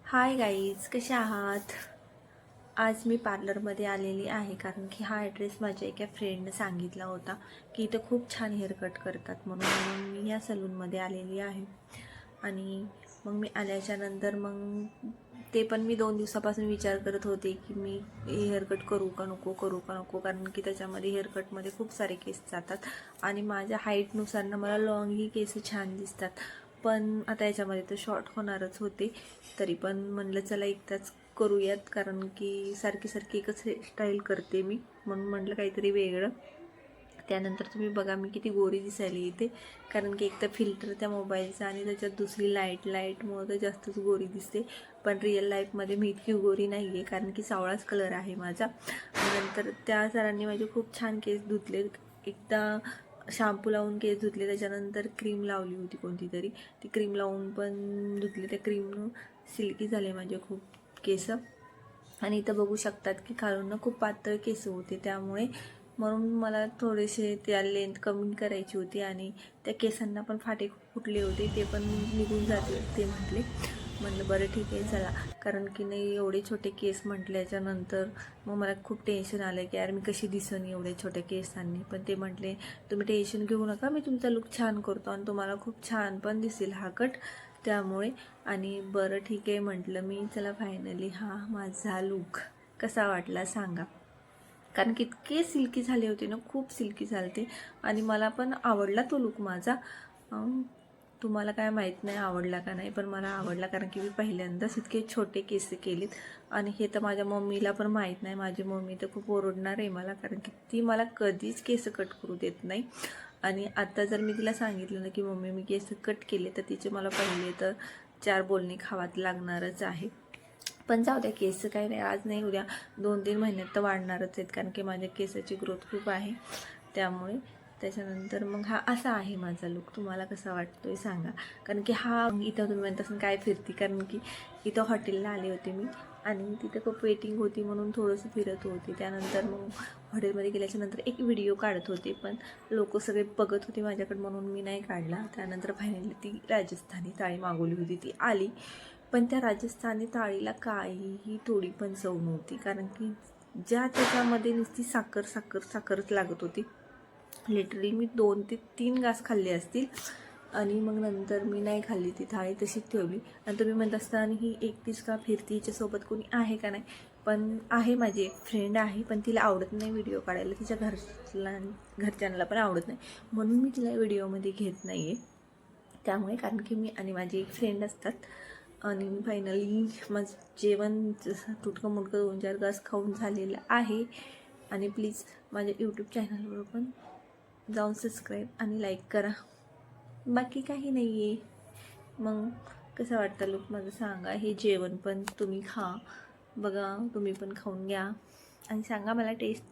Hi guys, कसे आहात? आज मी पार्लरमध्ये आलेली आहे कारण की हा ॲड्रेस माझ्या एका फ्रेंडने सांगितला होता की इथं खूप छान हेअरकट करतात म्हणून मी या सलूनमध्ये आलेली आहे. आणि मग मी आल्याच्यानंतर ते पण मी 2 दिवसापासून विचार करत होते की मी हेअरकट करू का नको कारण की त्याच्यामध्ये हेअरकटमध्ये खूप सारे केस जातात आणि माझ्या हाईटनुसार ना मला लॉंग ही केस छान दिसतात. पण आता याच्यामध्ये तर शॉर्ट होणारच होते, तरी पण म्हणलं चला एकदाच करूयात कारण की सारखी सारखी एकच हेअरस्टाईल करते मी, म्हणून म्हटलं काहीतरी वेगळं. त्यानंतर तुम्ही बघा मी किती गोरी दिसायली इथे, कारण की एक तर फिल्टर त्या मोबाईलचा आणि त्याच्यात दुसरी लाईटमुळं तर जास्तच गोरी दिसते. पण रिअल लाईफमध्ये मी इतकी गोरी नाही आहे कारण की सावळाच कलर आहे माझा. नंतर त्या सरांनी माझे खूप छान केस धुतले. एकदा शॅम्पू लावून केस धुतले, त्याच्यानंतर क्रीम लावली होती कोणती तरी, ती क्रीम लावून पण धुतले. त्या क्रीमनं सिल्की झाले माझे खूप केस. आणि इथं बघू शकतात की खालून खूप पातळ केस होते, त्यामुळे म्हणून मला थोडेसे त्या लेंथ कमी करायची होती आणि त्या केसांना पण फाटे फुटले होते, ते पण निघून जातील ते म्हटले. म्हटलं बरं ठीक आहे चला, कारण की नाही एवढे छोटे केस म्हटल्याच्यानंतर मग मला खूप टेन्शन आलं की यार मी कशी दिसन एवढे छोट्या केसांनी. पण ते म्हटले तुम्ही टेन्शन घेऊ नका, मी तुमचा लुक छान करतो आणि तुम्हाला खूप छान पण दिसेल हा कट, त्यामुळे. आणि बरं ठीक आहे म्हटलं मी, चला फायनली हा माझा लुक कसा वाटला सांगा. कारण की इतके सिल्की झाले होते ना, खूप सिल्की झाले आणि मला पण आवडला तो लुक माझा. तुम्हाला काय माहीत नाही आवडला का नाही, पण मला आवडला कारण की मी पहिल्यांदाच इतके छोटे केस केलेत. आणि हे तर माझ्या मम्मीला पण माहीत नाही. माझी मम्मी तर खूप ओरडणार आहे मला, कारण की ती मला कधीच केस कट करू देत नाही. आणि आता जर मी तिला सांगितलं ना की मम्मी मी केस कट केले, तर तिचे मला पहिले तर 4 बोलणी खावात लागणारच आहे. पण जाऊ द्या, केस काही नाही, आज नाही उद्या 2-3 महिन्यात तर वाढणारच आहेत, कारण की माझ्या केसाची ग्रोथ खूप आहे, त्यामुळे. त्याच्यानंतर मग हा असा आहे माझा लुक. तुम्हाला कसा वाटतोय सांगा. कारण की हा इथं तुम्ही म्हणतासून काय फिरती, कारण की इथं हॉटेलला आले होते मी आणि तिथं खूप वेटिंग होती म्हणून थोडंसं फिरत होते. त्यानंतर मग हॉटेलमध्ये गेल्याच्यानंतर एक व्हिडिओ काढत होते, पण लोक सगळे बघत होते माझ्याकडे म्हणून मी नाही काढला. त्यानंतर फायनली ती राजस्थानी थाळी मागवली होती, ती आली. पण त्या राजस्थानी थाळीला काहीही थोडी पण चव नव्हती, कारण की त्याच्यामध्ये नुसती साखरच लागत होती. लिटरली मी 2 ते 3 घास खाल्ले असतील आणि मग नंतर मी नाही खाल्ली, ती थाळी तशीच ठेवली. आणि तुम्ही म्हणत असताना ही एकटीच का फिरती, हिच्यासोबत कोणी आहे का नाही? पण आहे, माझी एक फ्रेंड आहे, पण तिला आवडत नाही व्हिडिओ काढायला, तिच्या घरच्यांना पण आवडत नाही, म्हणून मी तिला व्हिडिओमध्ये घेत नाही आहे. त्यामुळे कारण की मी आणि माझी एक फ्रेंड असतात. आणि फायनली माझं जेवण तुटकं मुटकं 2-4 घास खाऊन झालेलं आहे. आणि प्लीज माझ्या यूट्यूब चॅनलवर पण जाऊन सबस्क्राईब आणि लाईक करा. बाकी काही नाही आहे. मग कसं वाटतं लुक माझं सांगा. हे जेवण पण तुम्ही खा, बघा तुम्ही पण खाऊन घ्या आणि सांगा मला टेस्ट